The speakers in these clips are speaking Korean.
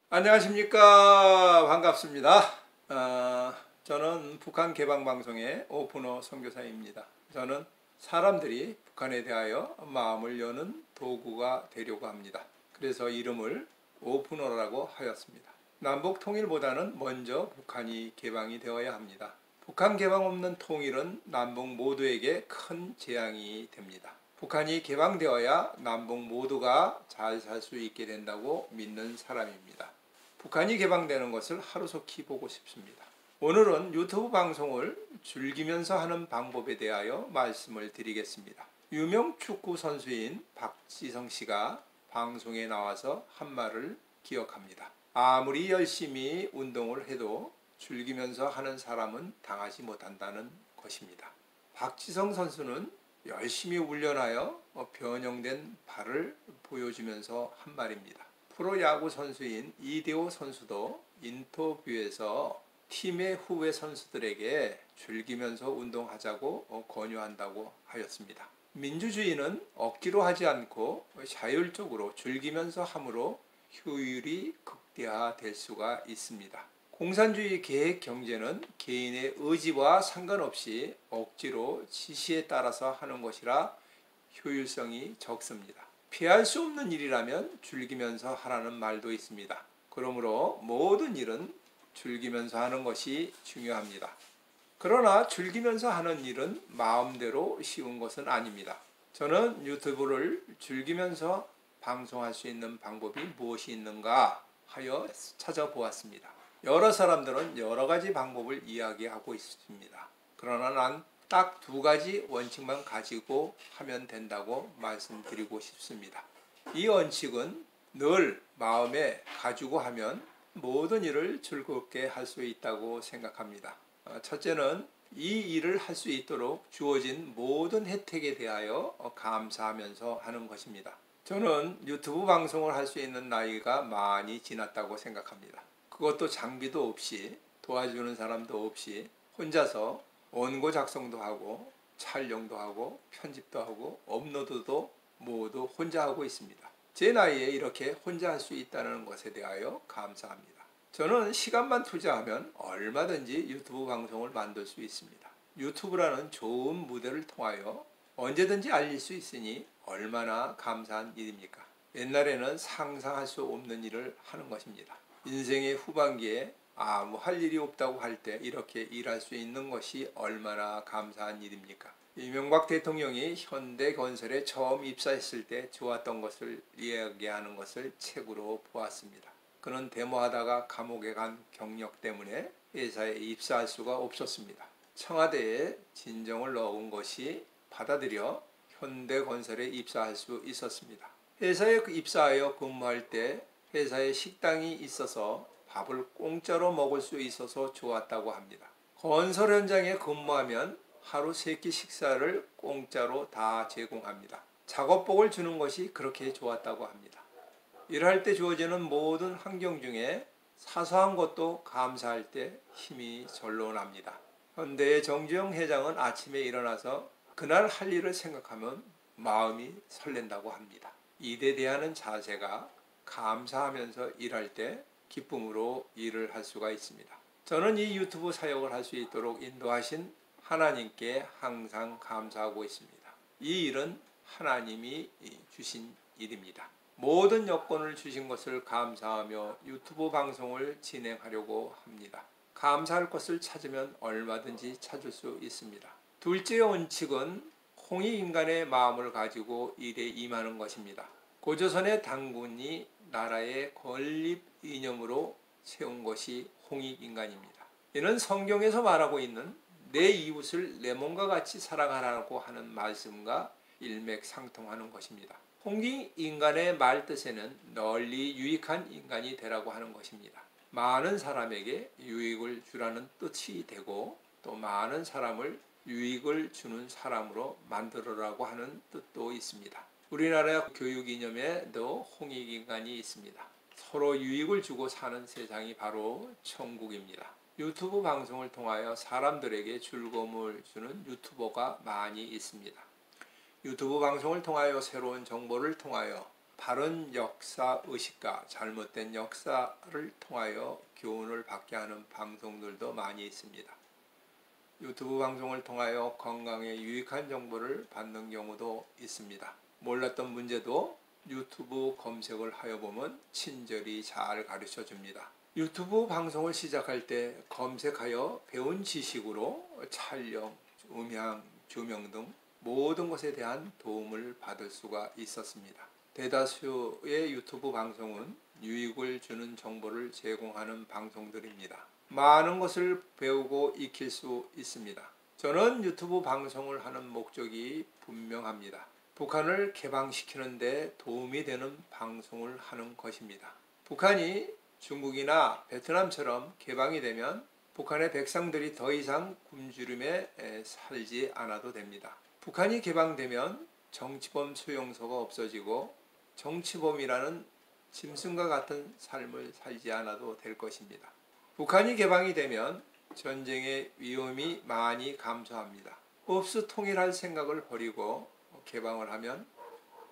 안녕하십니까. 반갑습니다. 저는 북한 개방방송의 오픈어 선교사입니다. 저는 사람들이 북한에 대하여 마음을 여는 도구가 되려고 합니다. 그래서 이름을 오픈어라고 하였습니다. 남북 통일보다는 먼저 북한이 개방이 되어야 합니다. 북한 개방 없는 통일은 남북 모두에게 큰 재앙이 됩니다. 북한이 개방되어야 남북 모두가 잘 살 수 있게 된다고 믿는 사람입니다. 북한이 개방되는 것을 하루속히 보고 싶습니다. 오늘은 유튜브 방송을 즐기면서 하는 방법에 대하여 말씀을 드리겠습니다. 유명 축구 선수인 박지성 씨가 방송에 나와서 한 말을 기억합니다. 아무리 열심히 운동을 해도 즐기면서 하는 사람은 당하지 못한다는 것입니다. 박지성 선수는 열심히 훈련하여 변형된 발을 보여주면서 한 말입니다. 프로야구 선수인 이대호 선수도 인터뷰에서 팀의 후배 선수들에게 즐기면서 운동하자고 권유한다고 하였습니다. 민주주의는 억지로 하지 않고 자율적으로 즐기면서 함으로 효율이 극대화될 수가 있습니다. 공산주의 계획 경제는 개인의 의지와 상관없이 억지로 지시에 따라서 하는 것이라 효율성이 적습니다. 피할 수 없는 일이라면 즐기면서 하라는 말도 있습니다. 그러므로 모든 일은 즐기면서 하는 것이 중요합니다. 그러나 즐기면서 하는 일은 마음대로 쉬운 것은 아닙니다. 저는 유튜브를 즐기면서 방송할 수 있는 방법이 무엇이 있는가 하여 찾아보았습니다. 여러 사람들은 여러 가지 방법을 이야기하고 있습니다. 그러나 난 딱 두 가지 원칙만 가지고 하면 된다고 말씀드리고 싶습니다. 이 원칙은 늘 마음에 가지고 하면 모든 일을 즐겁게 할 수 있다고 생각합니다. 첫째는 이 일을 할 수 있도록 주어진 모든 혜택에 대하여 감사하면서 하는 것입니다. 저는 유튜브 방송을 할 수 있는 나이가 많이 지났다고 생각합니다. 그것도 장비도 없이 도와주는 사람도 없이 혼자서 원고 작성도 하고 촬영도 하고 편집도 하고 업로드도 모두 혼자 하고 있습니다. 제 나이에 이렇게 혼자 할 수 있다는 것에 대하여 감사합니다. 저는 시간만 투자하면 얼마든지 유튜브 방송을 만들 수 있습니다. 유튜브라는 좋은 무대를 통하여 언제든지 알릴 수 있으니 얼마나 감사한 일입니까? 옛날에는 상상할 수 없는 일을 하는 것입니다. 인생의 후반기에 아무 할 일이 없다고 할 때 이렇게 일할 수 있는 것이 얼마나 감사한 일입니까? 이명박 대통령이 현대건설에 처음 입사했을 때 좋았던 것을 이야기하는 것을 책으로 보았습니다. 그는 데모하다가 감옥에 간 경력 때문에 회사에 입사할 수가 없었습니다. 청와대에 진정을 넣은 것이 받아들여 현대건설에 입사할 수 있었습니다. 회사에 입사하여 근무할 때 회사에 식당이 있어서 밥을 공짜로 먹을 수 있어서 좋았다고 합니다. 건설 현장에 근무하면 하루 3끼 식사를 공짜로 다 제공합니다. 작업복을 주는 것이 그렇게 좋았다고 합니다. 일할 때 주어지는 모든 환경 중에 사소한 것도 감사할 때 힘이 절로 납니다. 현대의 정주영 회장은 아침에 일어나서 그날 할 일을 생각하면 마음이 설렌다고 합니다. 일에 대한 자세가 감사하면서 일할 때 기쁨으로 일을 할 수가 있습니다. 저는 이 유튜브 사역을 할 수 있도록 인도하신 하나님께 항상 감사하고 있습니다. 이 일은 하나님이 주신 일입니다. 모든 여건을 주신 것을 감사하며 유튜브 방송을 진행하려고 합니다. 감사할 것을 찾으면 얼마든지 찾을 수 있습니다. 둘째 원칙은 홍익인간의 마음을 가지고 일에 임하는 것입니다. 고조선의 당군이 나라의 건립 이념으로 세운 것이 홍익인간입니다. 이는 성경에서 말하고 있는 내 이웃을 내 몸과 같이 사랑하라고 하는 말씀과 일맥상통하는 것입니다. 홍익인간의 말뜻에는 널리 유익한 인간이 되라고 하는 것입니다. 많은 사람에게 유익을 주라는 뜻이 되고 또 많은 사람을 유익을 주는 사람으로 만들어라고 하는 뜻도 있습니다. 우리나라 교육 이념에도 홍익인간이 있습니다. 서로 유익을 주고 사는 세상이 바로 천국입니다. 유튜브 방송을 통하여 사람들에게 즐거움을 주는 유튜버가 많이 있습니다. 유튜브 방송을 통하여 새로운 정보를 통하여 바른 역사 의식과 잘못된 역사를 통하여 교훈을 받게 하는 방송들도 많이 있습니다. 유튜브 방송을 통하여 건강에 유익한 정보를 받는 경우도 있습니다. 몰랐던 문제도 유튜브 검색을 하여 보면 친절히 잘 가르쳐 줍니다. 유튜브 방송을 시작할 때 검색하여 배운 지식으로 촬영, 음향, 조명 등 모든 것에 대한 도움을 받을 수가 있었습니다. 대다수의 유튜브 방송은 유익을 주는 정보를 제공하는 방송들입니다. 많은 것을 배우고 익힐 수 있습니다. 저는 유튜브 방송을 하는 목적이 분명합니다. 북한을 개방시키는 데 도움이 되는 방송을 하는 것입니다. 북한이 중국이나 베트남처럼 개방이 되면 북한의 백성들이 더 이상 굶주림에 살지 않아도 됩니다. 북한이 개방되면 정치범 수용소가 없어지고 정치범이라는 짐승과 같은 삶을 살지 않아도 될 것입니다. 북한이 개방이 되면 전쟁의 위험이 많이 감소합니다. 흡수 통일할 생각을 버리고 개방을 하면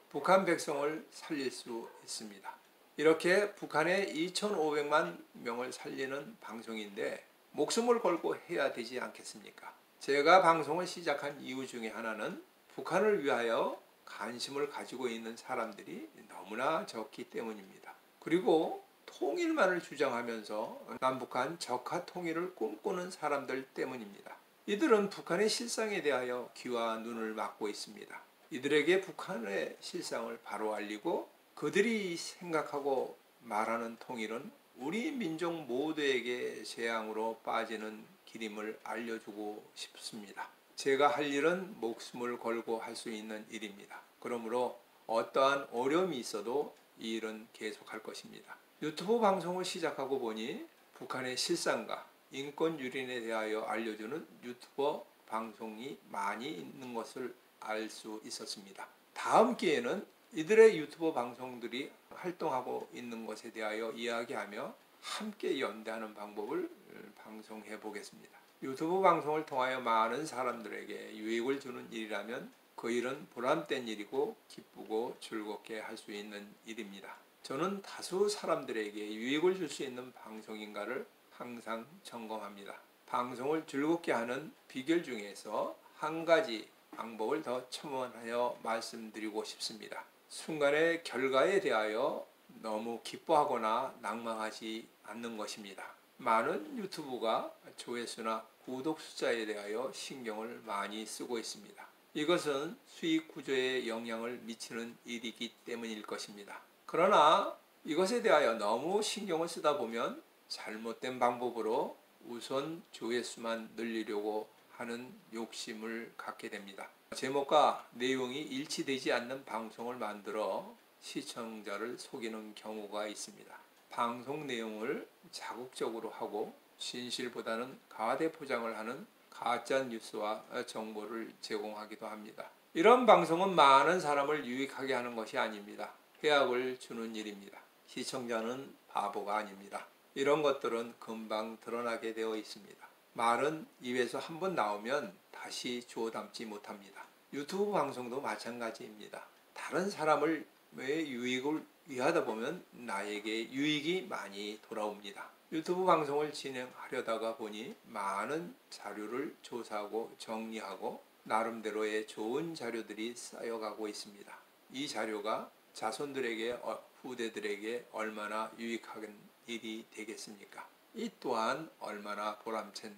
북한 백성을 살릴 수 있습니다. 이렇게 북한의 2,500만 명을 살리는 방송인데 목숨을 걸고 해야 되지 않겠습니까? 제가 방송을 시작한 이유 중에 하나는 북한을 위하여 관심을 가지고 있는 사람들이 너무나 적기 때문입니다. 그리고 통일만을 주장하면서 남북한 적화 통일을 꿈꾸는 사람들 때문입니다. 이들은 북한의 실상에 대하여 귀와 눈을 막고 있습니다. 이들에게 북한의 실상을 바로 알리고 그들이 생각하고 말하는 통일은 우리 민족 모두에게 재앙으로 빠지는 길임을 알려주고 싶습니다. 제가 할 일은 목숨을 걸고 할 수 있는 일입니다. 그러므로 어떠한 어려움이 있어도 이 일은 계속할 것입니다. 유튜브 방송을 시작하고 보니 북한의 실상과 인권 유린에 대하여 알려주는 유튜버 방송이 많이 있는 것을 알 수 있었습니다. 다음 기회는 이들의 유튜버 방송들이 활동하고 있는 것에 대하여 이야기하며 함께 연대하는 방법을 방송해 보겠습니다. 유튜브 방송을 통하여 많은 사람들에게 유익을 주는 일이라면 그 일은 보람된 일이고 기쁘고 즐겁게 할 수 있는 일입니다. 저는 다수 사람들에게 유익을 줄 수 있는 방송인가를 항상 점검합니다. 방송을 즐겁게 하는 비결 중에서 한 가지 방법을 더 첨언하여 말씀드리고 싶습니다. 순간의 결과에 대하여 너무 기뻐하거나 낭망하지 않는 것입니다. 많은 유튜브가 조회수나 구독 숫자에 대하여 신경을 많이 쓰고 있습니다. 이것은 수익 구조에 영향을 미치는 일이기 때문일 것입니다. 그러나 이것에 대하여 너무 신경을 쓰다 보면 잘못된 방법으로 우선 조회수만 늘리려고 하는 욕심을 갖게 됩니다. 제목과 내용이 일치되지 않는 방송을 만들어 시청자를 속이는 경우가 있습니다. 방송 내용을 자극적으로 하고 진실보다는 가대 포장을 하는 가짜 뉴스와 정보를 제공하기도 합니다. 이런 방송은 많은 사람을 유익하게 하는 것이 아닙니다. 해악을 주는 일입니다. 시청자는 바보가 아닙니다. 이런 것들은 금방 드러나게 되어 있습니다. 말은 입에서 한번 나오면 다시 주워 담지 못합니다. 유튜브 방송도 마찬가지입니다. 다른 사람을 왜 유익을 위하다 보면 나에게 유익이 많이 돌아옵니다. 유튜브 방송을 진행하려다가 보니 많은 자료를 조사하고 정리하고 나름대로의 좋은 자료들이 쌓여가고 있습니다. 이 자료가 자손들에게 후대들에게 얼마나 유익한 일이 되겠습니까? 이 또한 얼마나 보람찬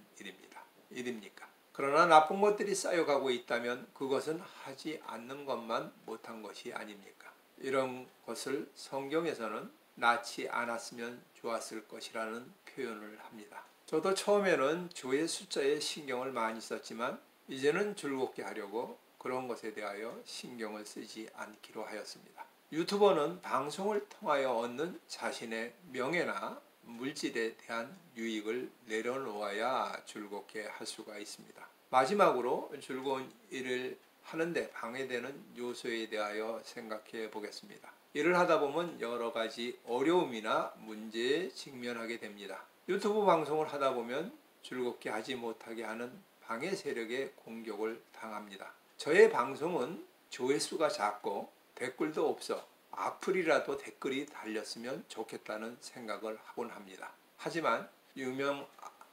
일입니까? 그러나 나쁜 것들이 쌓여가고 있다면 그것은 하지 않는 것만 못한 것이 아닙니까? 이런 것을 성경에서는 낳지 않았으면 좋았을 것이라는 표현을 합니다. 저도 처음에는 조회 숫자에 신경을 많이 썼지만 이제는 즐겁게 하려고 그런 것에 대하여 신경을 쓰지 않기로 하였습니다. 유튜버는 방송을 통하여 얻는 자신의 명예나 물질에 대한 유익을 내려놓아야 즐겁게 할 수가 있습니다. 마지막으로 즐거운 일을 하는데 방해되는 요소에 대하여 생각해 보겠습니다. 일을 하다 보면 여러 가지 어려움이나 문제에 직면하게 됩니다. 유튜브 방송을 하다 보면 즐겁게 하지 못하게 하는 방해 세력의 공격을 당합니다. 저의 방송은 조회수가 작고 댓글도 없어 악플이라도 댓글이 달렸으면 좋겠다는 생각을 하곤 합니다. 하지만 유명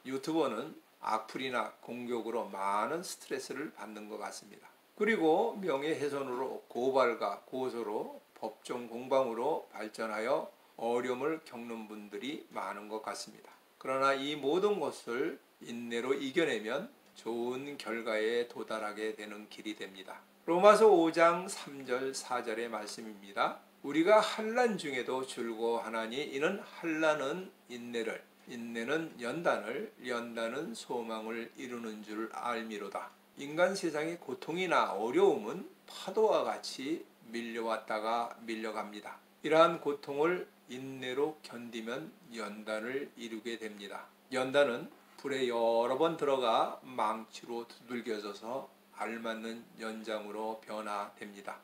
유튜버는 악플이나 공격으로 많은 스트레스를 받는 것 같습니다. 그리고 명예훼손으로 고발과 고소로 법정 공방으로 발전하여 어려움을 겪는 분들이 많은 것 같습니다. 그러나 이 모든 것을 인내로 이겨내면 좋은 결과에 도달하게 되는 길이 됩니다. 로마서 5장 3절 4절의 말씀입니다. 우리가 환난 중에도 즐거워하나니 이는 환난은 인내를, 인내는 연단을, 연단은 소망을 이루는 줄 알미로다. 인간 세상의 고통이나 어려움은 파도와 같이 밀려왔다가 밀려갑니다. 이러한 고통을 인내로 견디면 연단을 이루게 됩니다. 연단은 불에 여러 번 들어가 망치로 두들겨져서 알맞는 연장으로 변화됩니다.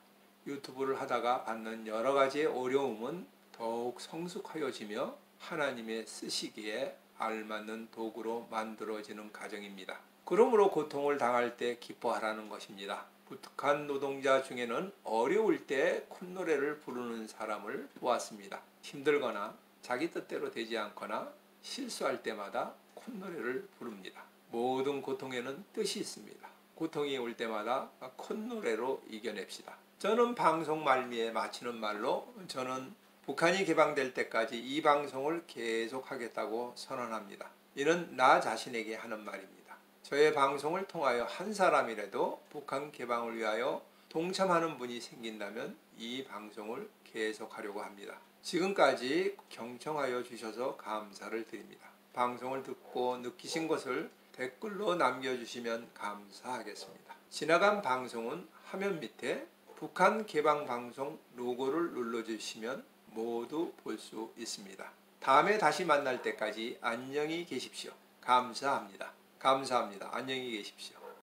유튜브를 하다가 받는 여러 가지의 어려움은 더욱 성숙하여지며 하나님의 쓰시기에 알맞는 도구로 만들어지는 과정입니다. 그러므로 고통을 당할 때 기뻐하라는 것입니다. 북한 노동자 중에는 어려울 때 콧노래를 부르는 사람을 보았습니다. 힘들거나 자기 뜻대로 되지 않거나 실수할 때마다 콧노래를 부릅니다. 모든 고통에는 뜻이 있습니다. 고통이 올 때마다 콧노래로 이겨냅시다. 저는 방송 말미에 마치는 말로 저는 북한이 개방될 때까지 이 방송을 계속하겠다고 선언합니다. 이는 나 자신에게 하는 말입니다. 저의 방송을 통하여 한 사람이라도 북한 개방을 위하여 동참하는 분이 생긴다면 이 방송을 계속하려고 합니다. 지금까지 경청하여 주셔서 감사를 드립니다. 방송을 듣고 느끼신 것을 댓글로 남겨주시면 감사하겠습니다. 지나간 방송은 화면 밑에 북한 개방 방송 로고를 눌러주시면 모두 볼 수 있습니다. 다음에 다시 만날 때까지 안녕히 계십시오. 감사합니다. 감사합니다. 안녕히 계십시오.